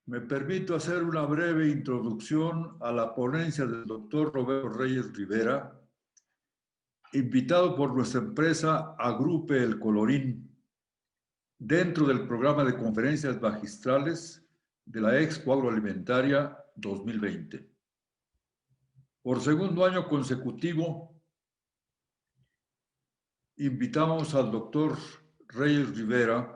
Me permito hacer una breve introducción a la ponencia del doctor Roberto Reyes Rivera, invitado por nuestra empresa Agrupe El Colorín, dentro del programa de conferencias magistrales de la Expo Agroalimentaria 2020. Por segundo año consecutivo, invitamos al doctor Reyes Rivera,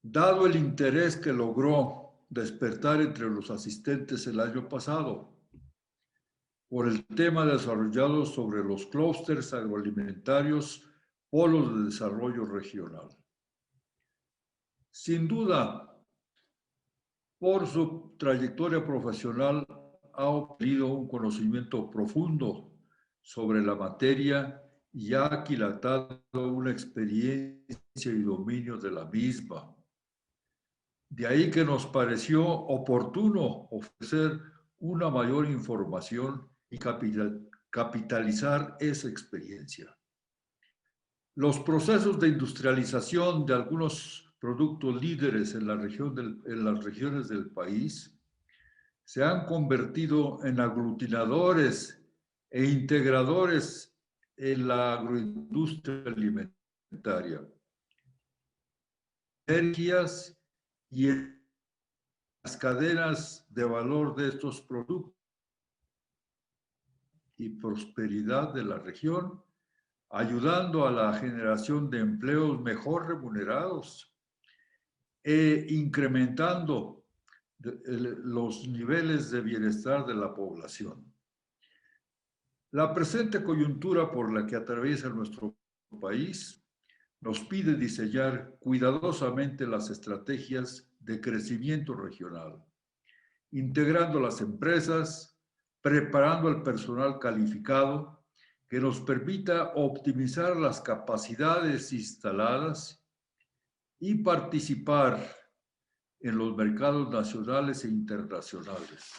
dado el interés que logró despertar entre los asistentes el año pasado por el tema desarrollado sobre los clústeres agroalimentarios, polos de desarrollo regional. Sin duda, por su trayectoria profesional, ha obtenido un conocimiento profundo sobre la materia y ha aquilatado una experiencia y dominio de la misma. De ahí que nos pareció oportuno ofrecer una mayor información y capitalizar esa experiencia. Los procesos de industrialización de algunos productos líderes en las regiones del país se han convertido en aglutinadores e integradores en la agroindustria alimentaria. Energías y en las cadenas de valor de estos productos y prosperidad de la región, ayudando a la generación de empleos mejor remunerados e incrementando los niveles de bienestar de la población. La presente coyuntura por la que atraviesa nuestro país nos pide diseñar cuidadosamente las estrategias de crecimiento regional, integrando las empresas, preparando al personal calificado que nos permita optimizar las capacidades instaladas y participar en los mercados nacionales e internacionales.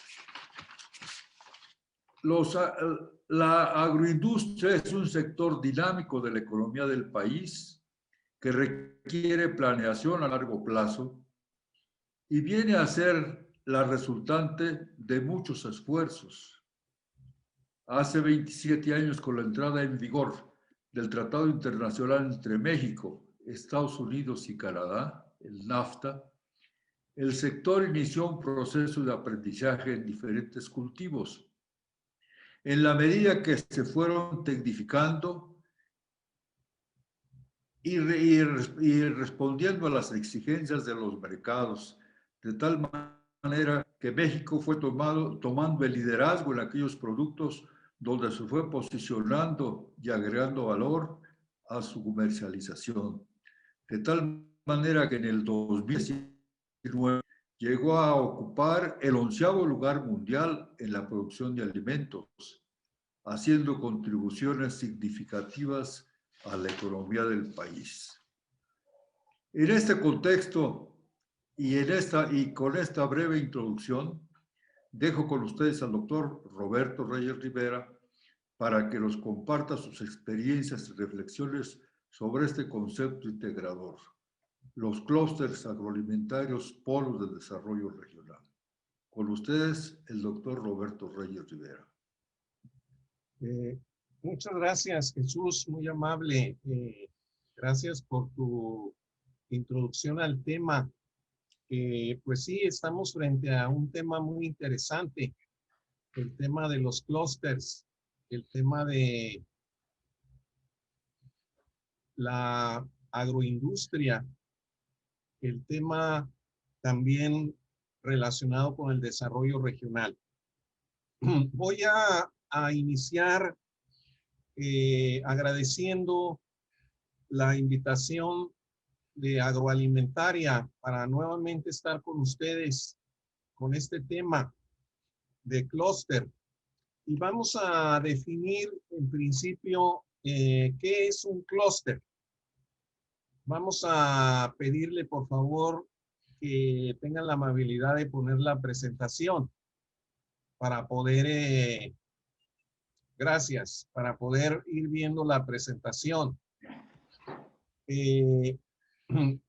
La agroindustria es un sector dinámico de la economía del país que requiere planeación a largo plazo y viene a ser la resultante de muchos esfuerzos. Hace 27 años, con la entrada en vigor del Tratado Internacional entre México, Estados Unidos y Canadá, el NAFTA, el sector inició un proceso de aprendizaje en diferentes cultivos. En la medida que se fueron tecnificando y respondiendo a las exigencias de los mercados, de tal manera que México fue tomando el liderazgo en aquellos productos donde se fue posicionando y agregando valor a su comercialización. De tal manera que en el 2019 llegó a ocupar el 11º lugar mundial en la producción de alimentos, haciendo contribuciones significativas a la economía del país. En este contexto y con esta breve introducción, dejo con ustedes al doctor Roberto Reyes Rivera para que nos comparta sus experiencias y reflexiones sobre este concepto integrador, los clústeres agroalimentarios, polos de desarrollo regional. Con ustedes, el doctor Roberto Reyes Rivera. Muchas gracias, Jesús, muy amable. Gracias por tu introducción al tema. Pues sí, estamos frente a un tema muy interesante, el tema de los clústeres, el tema de la agroindustria, el tema también relacionado con el desarrollo regional. Voy a iniciar agradeciendo la invitación de Agroalimentaria para nuevamente estar con ustedes con este tema de clúster. Y vamos a definir en principio qué es un clúster. Vamos a pedirle por favor que tengan la amabilidad de poner la presentación para poder, gracias, para poder ir viendo la presentación.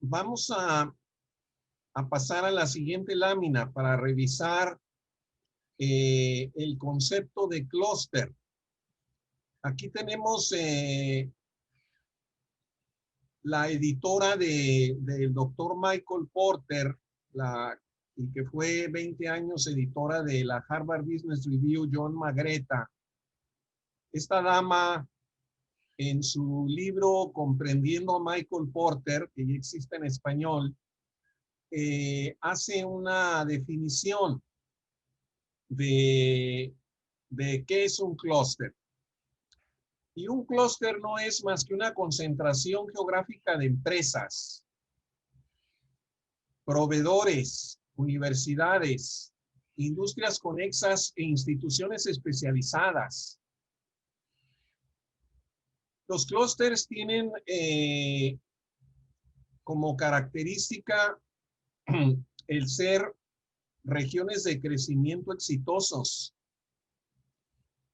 Vamos a pasar a la siguiente lámina para revisar el concepto de clúster. Aquí tenemos la editora del doctor Michael Porter, y que fue 20 años editora de la Harvard Business Review, John Magreta. Esta dama, en su libro Comprendiendo a Michael Porter, que ya existe en español, hace una definición de qué es un clúster. Y un clúster no es más que una concentración geográfica de empresas, proveedores, universidades, industrias conexas e instituciones especializadas. Los clústeres tienen como característica el ser regiones de crecimiento exitosos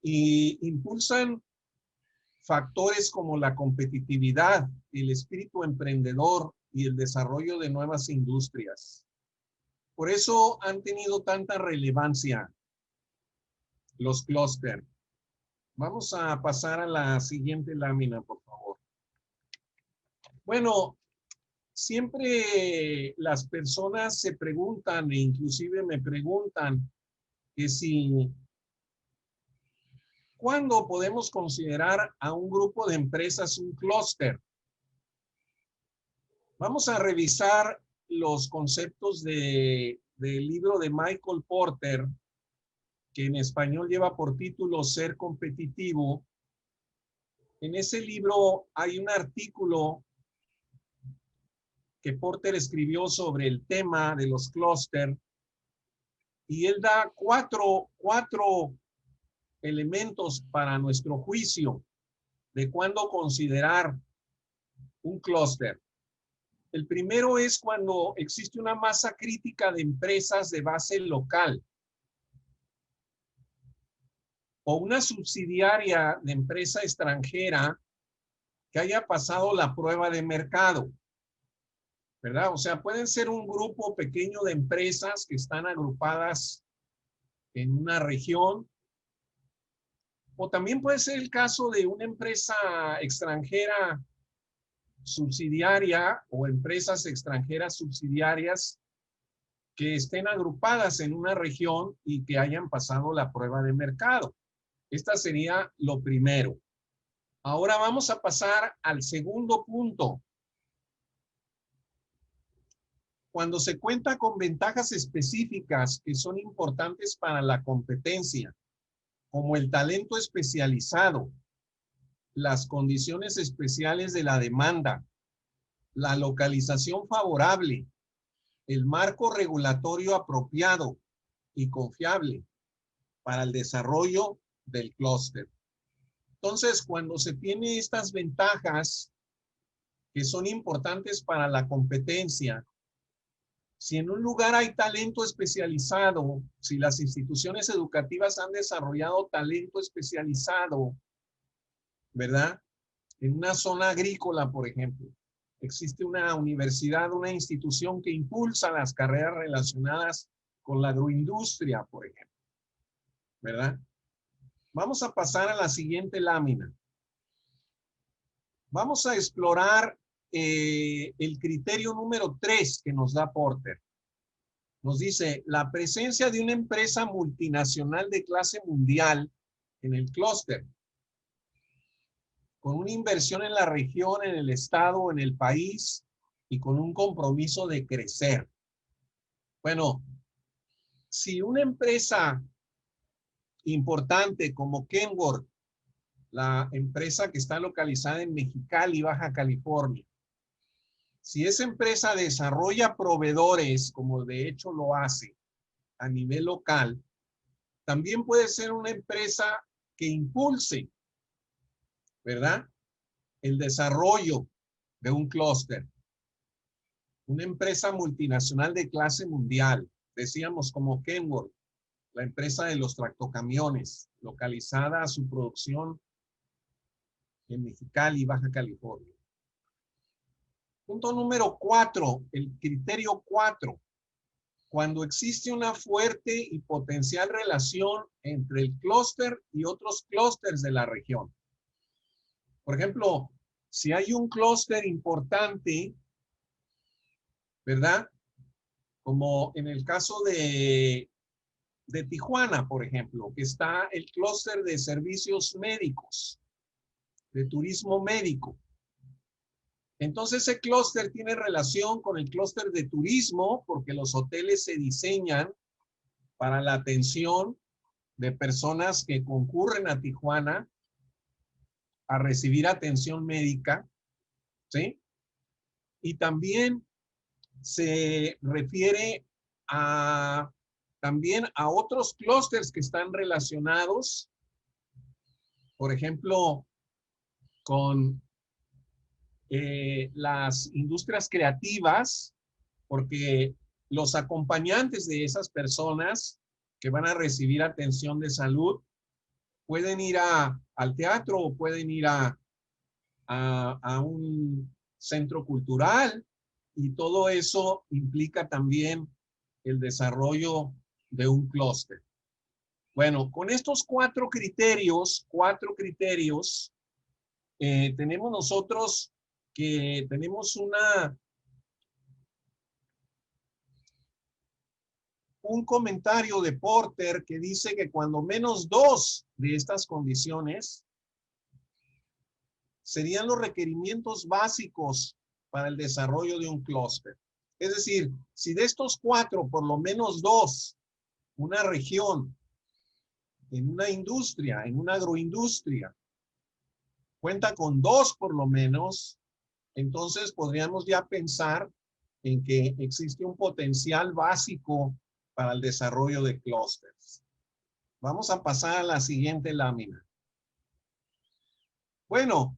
y impulsan factores como la competitividad, el espíritu emprendedor y el desarrollo de nuevas industrias. Por eso han tenido tanta relevancia los clústeres. Vamos a pasar a la siguiente lámina, por favor. Bueno, siempre las personas se preguntan, e inclusive me preguntan, que si, ¿cuándo podemos considerar a un grupo de empresas un clúster? Vamos a revisar los conceptos del libro de Michael Porter, que en español lleva por título Ser competitivo. En ese libro hay un artículo que Porter escribió sobre el tema de los clústeres, y él da cuatro elementos para nuestro juicio de cuándo considerar un clúster. El primero es cuando existe una masa crítica de empresas de base local o una subsidiaria de empresa extranjera que haya pasado la prueba de mercado, ¿verdad? O sea, pueden ser un grupo pequeño de empresas que están agrupadas en una región, o también puede ser el caso de una empresa extranjera subsidiaria o empresas extranjeras subsidiarias que estén agrupadas en una región y que hayan pasado la prueba de mercado. Esta sería lo primero. Ahora vamos a pasar al segundo punto. Cuando se cuenta con ventajas específicas que son importantes para la competencia, como el talento especializado, las condiciones especiales de la demanda, la localización favorable, el marco regulatorio apropiado y confiable para el desarrollo del clúster. Entonces, cuando se tiene estas ventajas que son importantes para la competencia, si en un lugar hay talento especializado, si las instituciones educativas han desarrollado talento especializado, ¿verdad? En una zona agrícola, por ejemplo, existe una universidad, una institución que impulsa las carreras relacionadas con la agroindustria, por ejemplo, ¿verdad? Vamos a pasar a la siguiente lámina. Vamos a explorar el criterio número 3 que nos da Porter. Nos dice, la presencia de una empresa multinacional de clase mundial en el clúster, con una inversión en la región, en el estado, en el país, y con un compromiso de crecer. Bueno, si una empresa importante como Kenworth, la empresa que está localizada en Mexicali, Baja California, si esa empresa desarrolla proveedores, como de hecho lo hace a nivel local, también puede ser una empresa que impulse, ¿verdad?, el desarrollo de un clúster. Una empresa multinacional de clase mundial, decíamos como Kenworth, la empresa de los tractocamiones, localizada a su producción en Mexicali, Baja California. Punto número 4, el criterio 4. Cuando existe una fuerte y potencial relación entre el clúster y otros clústeres de la región. Por ejemplo, si hay un clúster importante, ¿verdad? Como en el caso de Tijuana, por ejemplo, que está el clúster de servicios médicos, de turismo médico. Entonces ese clúster tiene relación con el clúster de turismo porque los hoteles se diseñan para la atención de personas que concurren a Tijuana a recibir atención médica, ¿sí? Y también se refiere también a otros clústeres que están relacionados, por ejemplo, con las industrias creativas, porque los acompañantes de esas personas que van a recibir atención de salud pueden ir al teatro o pueden ir a un centro cultural, y todo eso implica también el desarrollo de un clúster. Bueno, con estos cuatro criterios, tenemos nosotros que tenemos un comentario de Porter que dice que cuando menos 2 de estas condiciones serían los requerimientos básicos para el desarrollo de un clúster. Es decir, si de estos 4, por lo menos 2, una región, en una industria, en una agroindustria, cuenta con 2 por lo menos, entonces podríamos ya pensar en que existe un potencial básico para el desarrollo de clústeres. Vamos a pasar a la siguiente lámina. Bueno,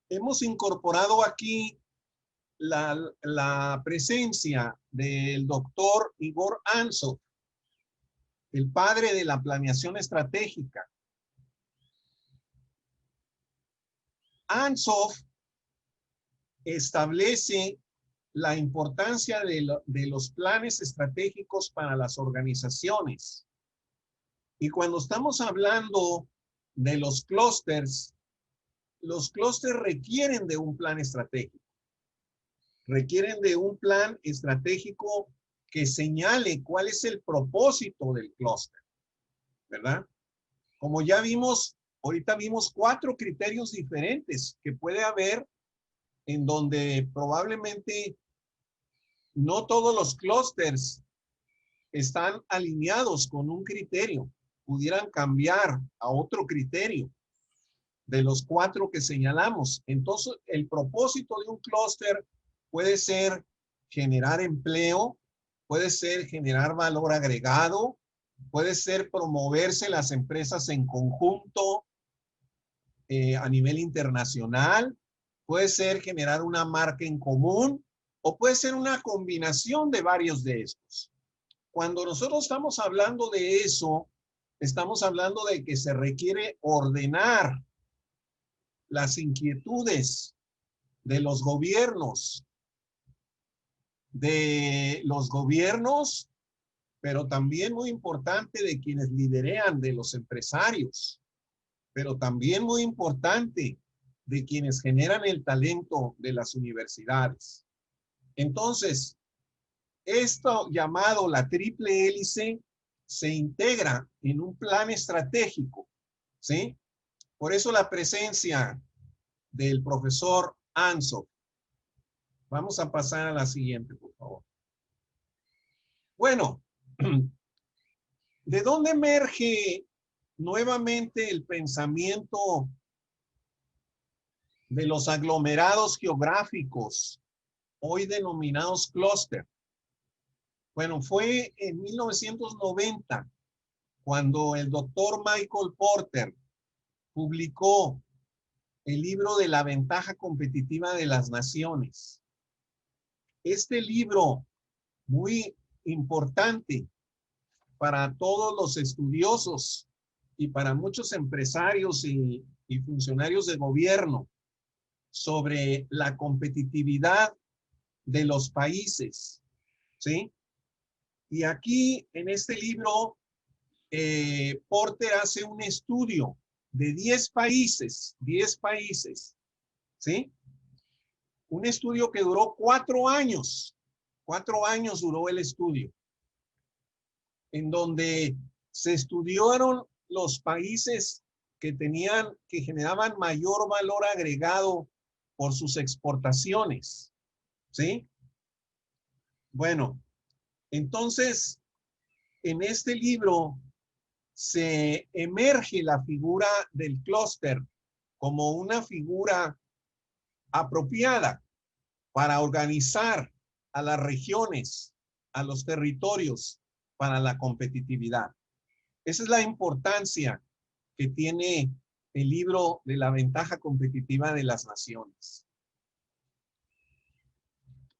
hemos incorporado aquí la presencia del doctor Igor Anzov, el padre de la planeación estratégica. Anzov establece la importancia de los planes estratégicos para las organizaciones. Y cuando estamos hablando de los clústeres requieren de un plan estratégico. Requieren de un plan estratégico que señale cuál es el propósito del clúster, ¿verdad? Como ya vimos, ahorita vimos 4 criterios diferentes que puede haber, en donde probablemente no todos los clústeres están alineados con un criterio. Pudieran cambiar a otro criterio de los 4 que señalamos. Entonces, el propósito de un clúster puede ser generar empleo, puede ser generar valor agregado, puede ser promoverse las empresas en conjunto a nivel internacional, puede ser generar una marca en común, o puede ser una combinación de varios de estos. Cuando nosotros estamos hablando de eso, estamos hablando de que se requiere ordenar las inquietudes de los gobiernos, pero también muy importante de quienes liderean, de los empresarios, pero también muy importante de quienes generan el talento de las universidades. Entonces, esto llamado la triple hélice se integra en un plan estratégico, ¿sí? Por eso la presencia del profesor Anzov. Vamos a pasar a la siguiente, por favor. Bueno, ¿de dónde emerge nuevamente el pensamiento de los aglomerados geográficos, hoy denominados clúster? Bueno, fue en 1990 cuando el doctor Michael Porter publicó el libro de la ventaja competitiva de las naciones. Este libro, muy importante para todos los estudiosos y para muchos empresarios y funcionarios de gobierno, sobre la competitividad de los países, ¿sí? Y aquí en este libro, Porter hace un estudio de 10 países, ¿sí? Un estudio que duró 4 años. 4 años duró el estudio, en donde se estudiaron los países que generaban mayor valor agregado por sus exportaciones, ¿sí? Bueno, entonces, en este libro se emerge la figura del clúster como una figura apropiada para organizar a las regiones, a los territorios, para la competitividad. Esa es la importancia que tiene el libro de la ventaja competitiva de las naciones.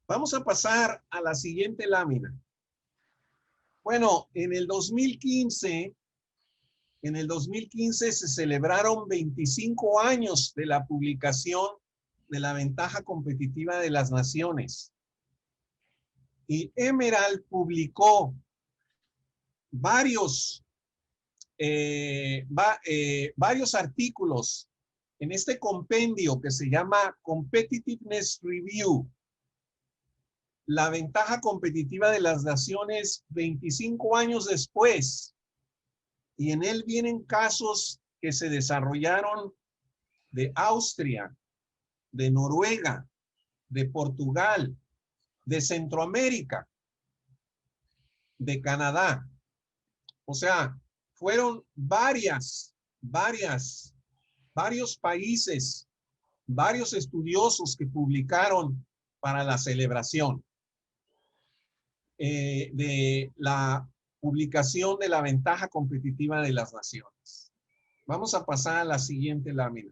Vamos a pasar a la siguiente lámina. Bueno, en el 2015 se celebraron 25 años de la publicación de la ventaja competitiva de las naciones. Y Emerald publicó varios artículos en este compendio que se llama Competitiveness Review, la ventaja competitiva de las naciones 25 años después. Y en él vienen casos que se desarrollaron de Austria, de Noruega, de Portugal, de Centroamérica, de Canadá. O sea, fueron varios países, varios estudiosos que publicaron para la celebración de la publicación de la ventaja competitiva de las naciones. Vamos a pasar a la siguiente lámina.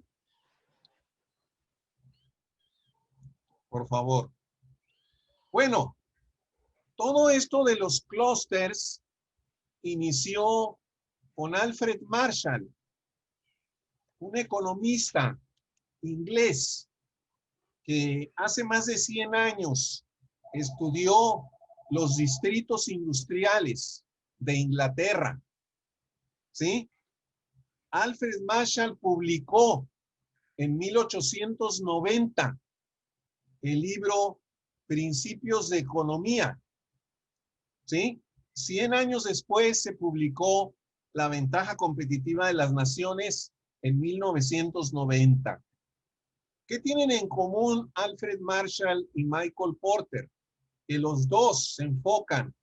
Por favor. Bueno, todo esto de los clústeres inició con Alfred Marshall, un economista inglés que hace más de 100 años estudió los distritos industriales de Inglaterra, ¿sí? Alfred Marshall publicó en 1890 el libro Principios de Economía, ¿sí? 100 años después se publicó La ventaja competitiva de las naciones en 1990. ¿Qué tienen en común Alfred Marshall y Michael Porter? Que los dos se enfocan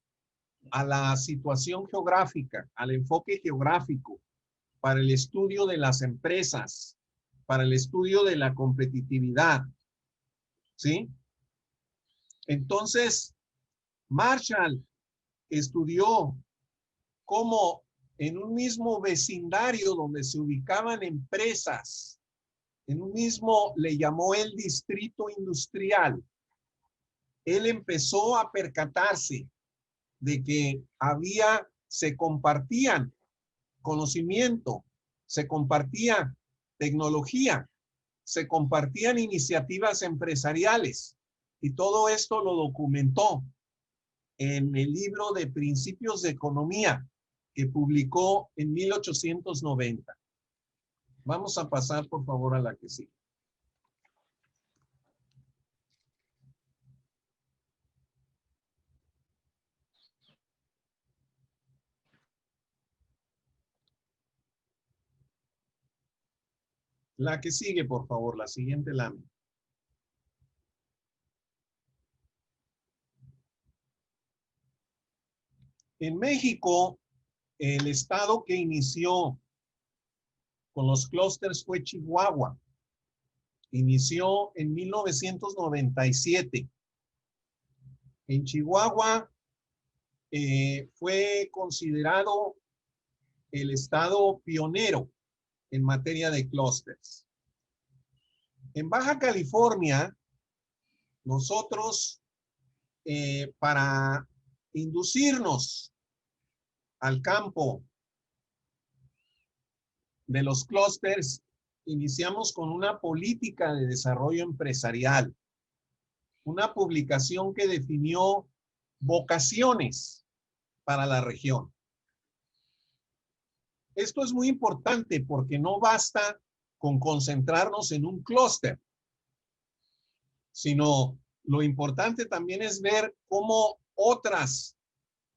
a la situación geográfica, al enfoque geográfico, para el estudio de las empresas, para el estudio de la competitividad, ¿sí? Entonces, Marshall estudió cómo en un mismo vecindario donde se ubicaban empresas, en un mismo, le llamó el distrito industrial, él empezó a percatarse de que se compartían conocimiento, se compartía tecnología, se compartían iniciativas empresariales, y todo esto lo documentó en el libro de Principios de Economía que publicó en 1890. Vamos a pasar, por favor, a la que sigue. La que sigue, por favor, la siguiente lámina. En México, el estado que inició con los clústeres fue Chihuahua. Inició en 1997. En Chihuahua fue considerado el estado pionero en materia de clústeres. En Baja California, nosotros, para inducirnos al campo de los clústeres, iniciamos con una política de desarrollo empresarial. una publicación que definió vocaciones para la región. Esto es muy importante porque no basta con concentrarnos en un clúster, sino lo importante también es ver cómo otras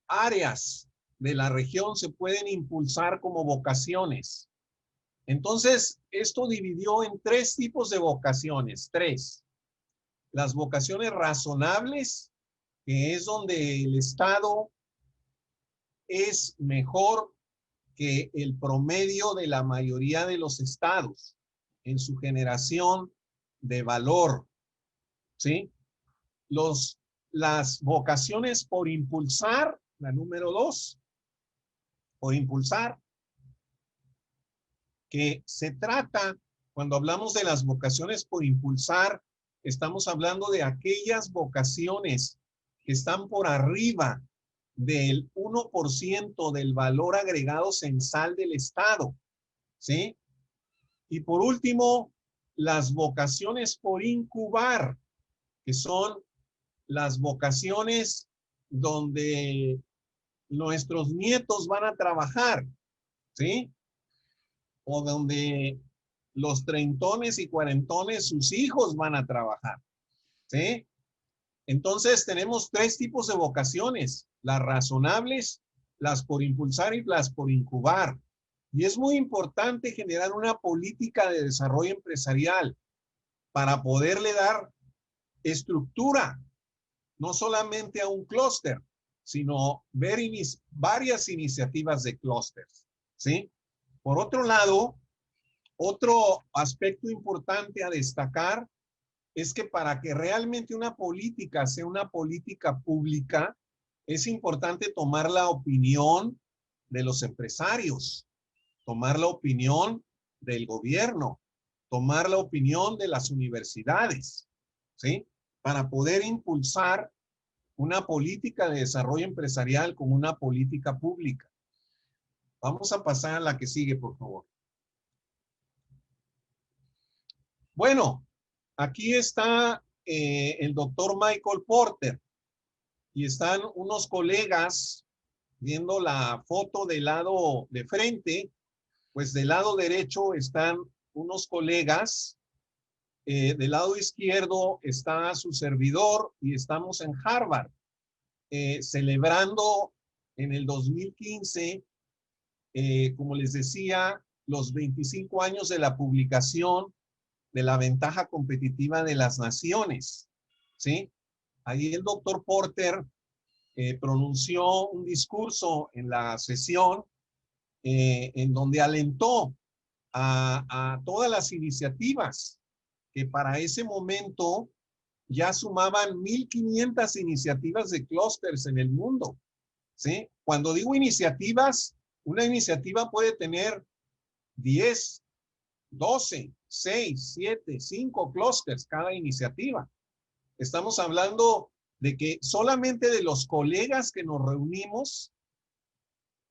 áreas de la región se pueden impulsar como vocaciones. Entonces, esto dividió en 3 tipos de vocaciones, 3. Las vocaciones razonables, que es donde el Estado es mejor que el promedio de la mayoría de los estados en su generación de valor, ¿sí? Las vocaciones por impulsar, la número 2, por impulsar, que se trata, cuando hablamos de las vocaciones por impulsar, estamos hablando de aquellas vocaciones que están por arriba del 1% del valor agregado censal del Estado, ¿sí? Y por último, las vocaciones por incubar, que son las vocaciones donde nuestros nietos van a trabajar, ¿sí? O donde los treintones y cuarentones, sus hijos van a trabajar, ¿sí? Entonces tenemos 3 tipos de vocaciones, las razonables, las por impulsar y las por incubar. Y es muy importante generar una política de desarrollo empresarial para poderle dar estructura, no solamente a un clúster, sino ver varias iniciativas de clústeres, ¿sí? Por otro lado, otro aspecto importante a destacar es que para que realmente una política sea una política pública, es importante tomar la opinión de los empresarios, tomar la opinión del gobierno, tomar la opinión de las universidades, ¿sí? Para poder impulsar una política de desarrollo empresarial como una política pública. Vamos a pasar a la que sigue, por favor. Bueno, aquí está el doctor Michael Porter y están unos colegas viendo la foto del lado de frente. Pues del lado derecho están unos colegas, del lado izquierdo está su servidor y estamos en Harvard, celebrando en el 2015, como les decía, los 25 años de la publicación de la ventaja competitiva de las naciones, ¿sí? Ahí el doctor Porter pronunció un discurso en la sesión en donde alentó a todas las iniciativas que para ese momento ya sumaban 1,500 iniciativas de clústeres en el mundo, ¿sí? Cuando digo iniciativas, una iniciativa puede tener 10, 12, 6, 7, 5 clústeres cada iniciativa. Estamos hablando de que solamente de los colegas que nos reunimos,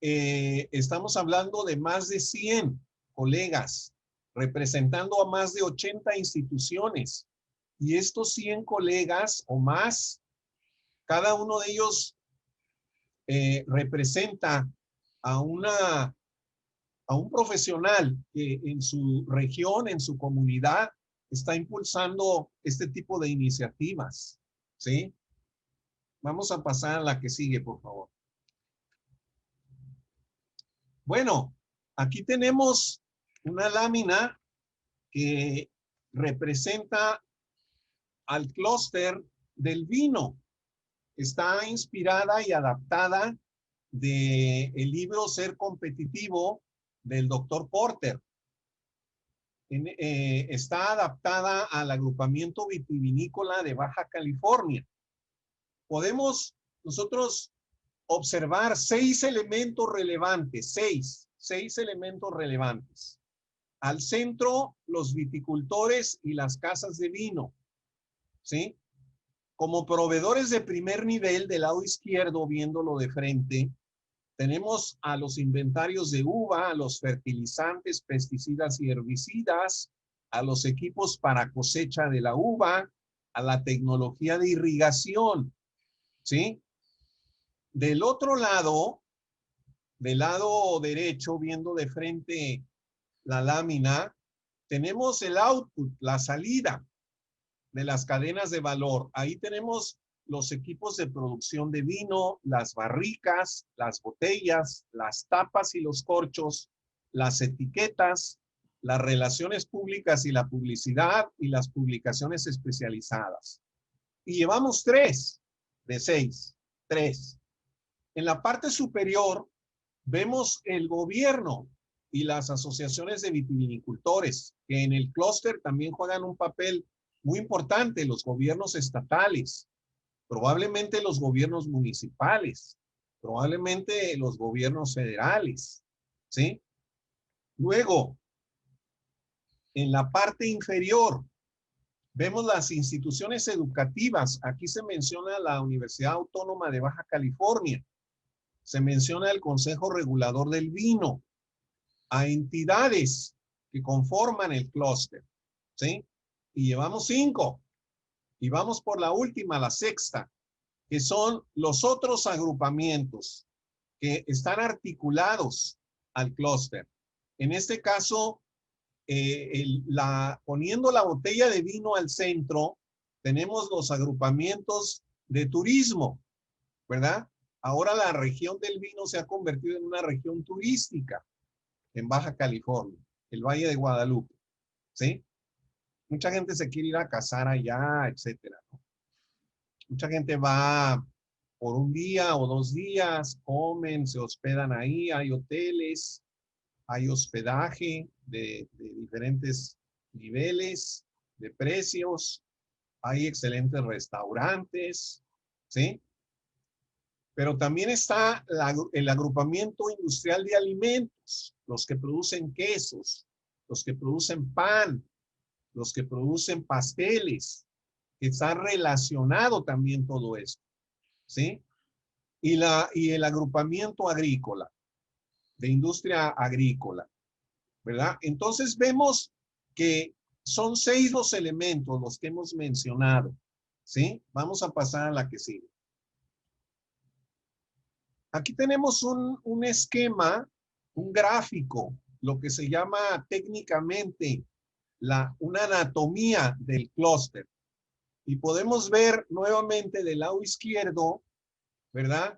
estamos hablando de más de 100 colegas representando a más de 80 instituciones. Y estos 100 colegas o más, cada uno de ellos representa a un profesional que en su región, en su comunidad, está impulsando este tipo de iniciativas, ¿sí? Vamos a pasar a la que sigue, por favor. Bueno, aquí tenemos una lámina que representa al clúster del vino. Está inspirada y adaptada del libro Ser Competitivo del doctor Porter. Está adaptada al agrupamiento vitivinícola de Baja California. Podemos nosotros observar 6 elementos relevantes, 6 elementos relevantes. Al centro, los viticultores y las casas de vino, ¿sí? Como proveedores de primer nivel, del lado izquierdo, viéndolo de frente, tenemos a los inventarios de uva, a los fertilizantes, pesticidas y herbicidas, a los equipos para cosecha de la uva, a la tecnología de irrigación, ¿sí? Del otro lado, del lado derecho, viendo de frente la lámina, tenemos el output, la salida de las cadenas de valor. Ahí tenemos los equipos de producción de vino, las barricas, las botellas, las tapas y los corchos, las etiquetas, las relaciones públicas y la publicidad y las publicaciones especializadas. Y llevamos 3 de 6, 3. En la parte superior vemos el gobierno y las asociaciones de vitivinicultores, que en el clúster también juegan un papel muy importante, los gobiernos estatales, probablemente los gobiernos municipales, probablemente los gobiernos federales, ¿sí? Luego, en la parte inferior, vemos las instituciones educativas. Aquí se menciona la Universidad Autónoma de Baja California, se menciona el Consejo Regulador del Vino, a entidades que conforman el clúster, ¿sí? Y llevamos 5. Y vamos por la última, la sexta, que son los otros agrupamientos que están articulados al clúster. En este caso, poniendo la botella de vino al centro, tenemos los agrupamientos de turismo, ¿verdad? Ahora la región del vino se ha convertido en una región turística en Baja California, el Valle de Guadalupe, ¿sí? Mucha gente se quiere ir a cazar allá, etcétera, ¿no? Mucha gente va por un día o 2 días, comen, se hospedan ahí, hay hoteles, hay hospedaje de diferentes niveles, de precios, hay excelentes restaurantes, ¿sí? Pero también está el agrupamiento industrial de alimentos, los que producen quesos, los que producen pan, los que producen pasteles, que está relacionado también todo esto, ¿sí? Y el agrupamiento agrícola, de industria agrícola, ¿verdad? Entonces vemos que son 6 los elementos los que hemos mencionado, ¿sí? Vamos a pasar a la que sigue. Aquí tenemos un esquema, un gráfico, lo que se llama técnicamente una anatomía del clúster. Y podemos ver nuevamente del lado izquierdo, ¿verdad?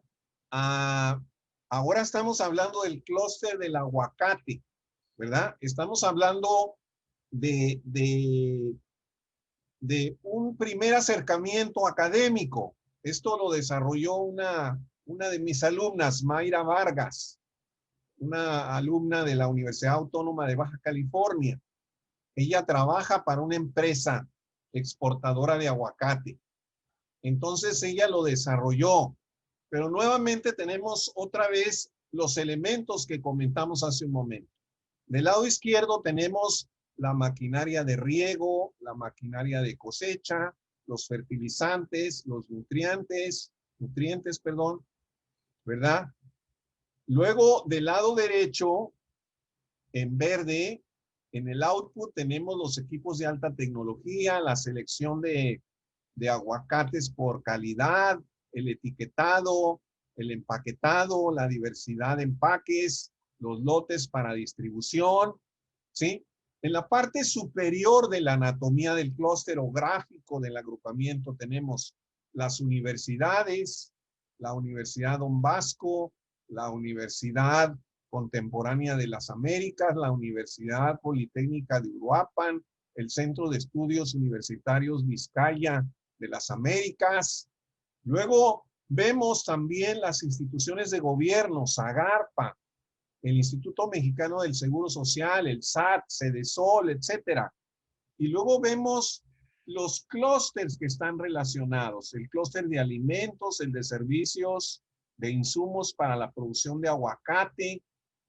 Ahora estamos hablando del clúster del aguacate, ¿verdad? Estamos hablando de un primer acercamiento académico. Esto lo desarrolló una de mis alumnas, Mayra Vargas, una alumna de la Universidad Autónoma de Baja California. Ella trabaja para una empresa exportadora de aguacate. Entonces ella lo desarrolló, pero nuevamente tenemos otra vez los elementos que comentamos hace un momento. Del lado izquierdo tenemos la maquinaria de riego, la maquinaria de cosecha, los fertilizantes, los nutrientes, ¿verdad? Luego, del lado derecho, en verde, en el output tenemos los equipos de alta tecnología, la selección de aguacates por calidad, el etiquetado, el empaquetado, la diversidad de empaques, los lotes para distribución, ¿sí? En la parte superior de la anatomía del clúster o gráfico del agrupamiento tenemos las universidades, la Universidad Don Vasco, la Universidad Contemporánea de las Américas, la Universidad Politécnica de Uruapan, el Centro de Estudios Universitarios Vizcaya de las Américas. Luego vemos también las instituciones de gobierno, SAGARPA, el Instituto Mexicano del Seguro Social, el SAT, Sedesol, etcétera. Y luego vemos los clústeres que están relacionados, el clúster de alimentos, el de servicios, de insumos para la producción de aguacate,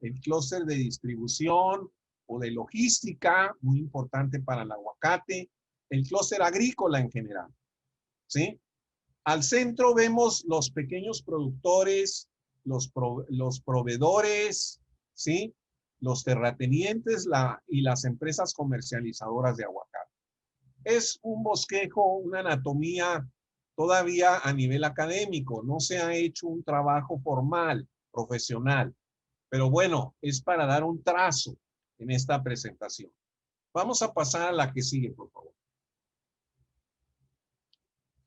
el clúster de distribución o de logística, muy importante para el aguacate, el clúster agrícola en general, ¿sí? Al centro vemos los pequeños productores, los proveedores, ¿sí? Los terratenientes y las empresas comercializadoras de aguacate. Es un bosquejo, una anatomía todavía a nivel académico. No se ha hecho un trabajo formal, profesional. Pero bueno, es para dar un trazo en esta presentación. Vamos a pasar a la que sigue, por favor.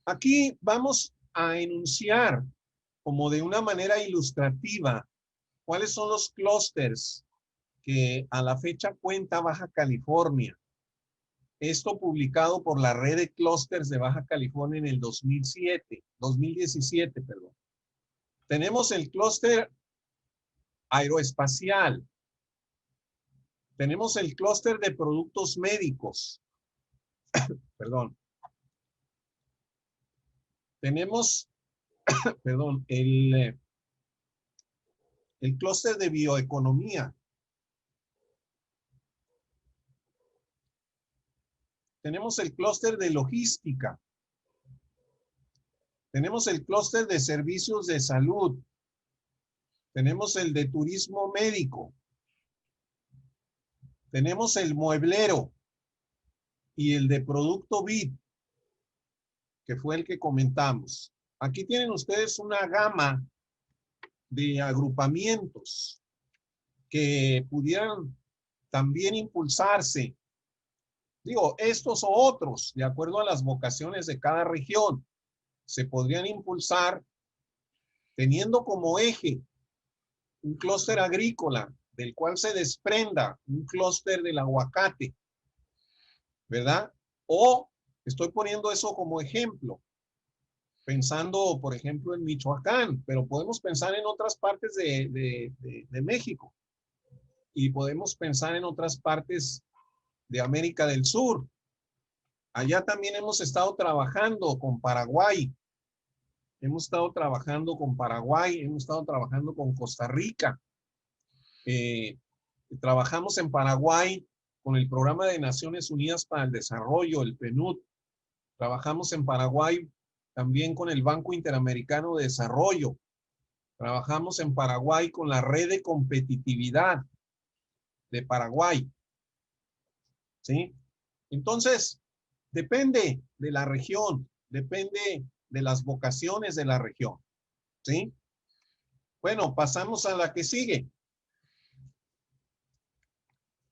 Aquí vamos a enunciar como de una manera ilustrativa cuáles son los clústeres que a la fecha cuenta Baja California. Esto publicado por la Red de Clústeres de Baja California en el 2017, perdón. Tenemos el clúster aeroespacial. Tenemos el clúster de productos médicos. Perdón. Tenemos, perdón, el clúster de bioeconomía. Tenemos el clúster de logística. Tenemos el clúster de servicios de salud. Tenemos el de turismo médico. Tenemos el mueblero y el de producto vid, que fue el que comentamos. Aquí tienen ustedes una gama de agrupamientos que pudieran también impulsarse. Digo, estos o otros, de acuerdo a las vocaciones de cada región, se podrían impulsar teniendo como eje un clúster agrícola, del cual se desprenda un clúster del aguacate, ¿verdad? O estoy poniendo eso como ejemplo, pensando, por ejemplo, en Michoacán, pero podemos pensar en otras partes de México y podemos pensar en otras partes de América del Sur. Allá también hemos estado trabajando con Paraguay. Hemos estado trabajando con Paraguay, hemos estado trabajando con Costa Rica. Trabajamos en Paraguay con el Programa de Naciones Unidas para el Desarrollo, el PNUD. Trabajamos en Paraguay también con el Banco Interamericano de Desarrollo. Trabajamos en Paraguay con la Red de Competitividad de Paraguay. ¿Sí? Entonces, depende de la región, depende de las vocaciones de la región. ¿Sí? Bueno, pasamos a la que sigue.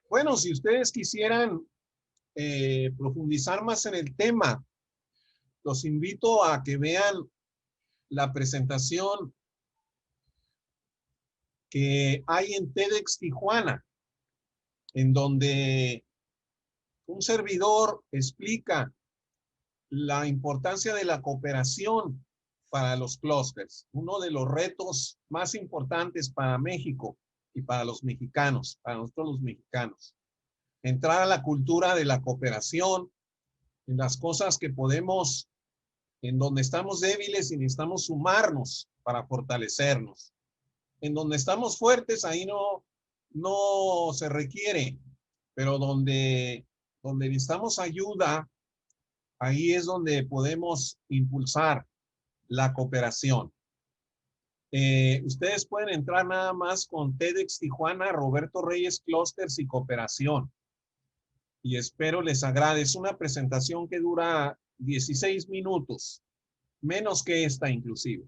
Bueno, si ustedes quisieran profundizar más en el tema, los invito a que vean la presentación que hay en TEDx Tijuana, en donde un servidor explica la importancia de la cooperación para los clústeres, uno de los retos más importantes para México y para los mexicanos, para nosotros los mexicanos. Entrar a la cultura de la cooperación, en las cosas que podemos, en donde estamos débiles y necesitamos sumarnos para fortalecernos. En donde estamos fuertes, ahí no se requiere, pero donde necesitamos ayuda, ahí es donde podemos impulsar la cooperación. Ustedes pueden entrar nada más con TEDx Tijuana, Roberto Reyes Clústeres y Cooperación. Y espero les agrade. Es una presentación que dura 16 minutos, menos que esta inclusive,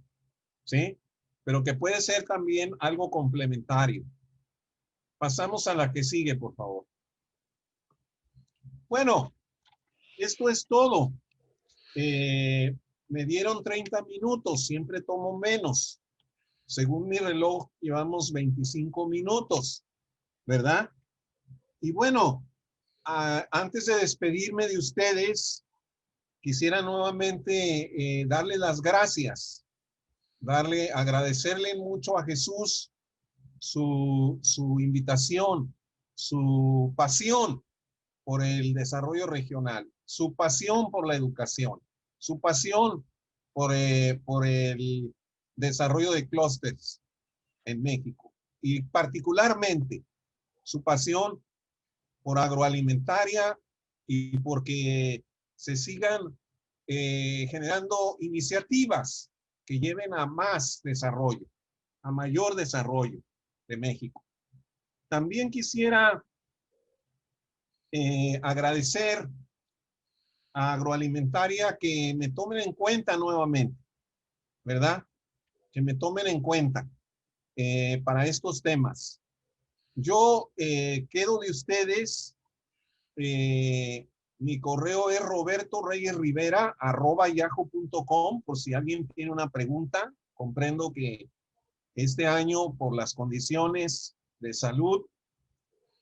¿sí? Pero que puede ser también algo complementario. Pasamos a la que sigue, por favor. Bueno, esto es todo. Me dieron 30 minutos, siempre tomo menos. Según mi reloj, llevamos 25 minutos, ¿verdad? Y bueno, antes de despedirme de ustedes, quisiera nuevamente darle las gracias, agradecerle mucho a Jesús su invitación, su pasión por el desarrollo regional, su pasión por la educación, su pasión por el desarrollo de clústeres en México y particularmente su pasión por agroalimentaria y porque se sigan generando iniciativas que lleven a más desarrollo, a mayor desarrollo de México. También quisiera agradecer agroalimentaria que me tomen en cuenta nuevamente, ¿verdad? Que me tomen en cuenta para estos temas. Yo quedo de ustedes. Mi correo es robertoreyesrivera@yahoo.com por si alguien tiene una pregunta. Comprendo que este año, por las condiciones de salud,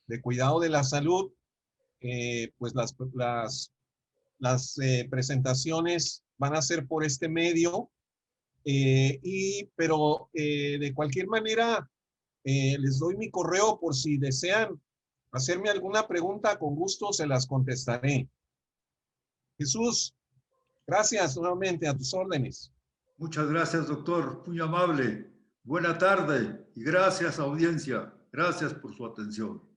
de cuidado de la salud, pues las presentaciones van a ser por este medio. Pero de cualquier manera, les doy mi correo por si desean hacerme alguna pregunta, con gusto se las contestaré. Jesús, gracias nuevamente, a tus órdenes. Muchas gracias, doctor. Muy amable. Buena tarde y gracias, audiencia. Gracias por su atención.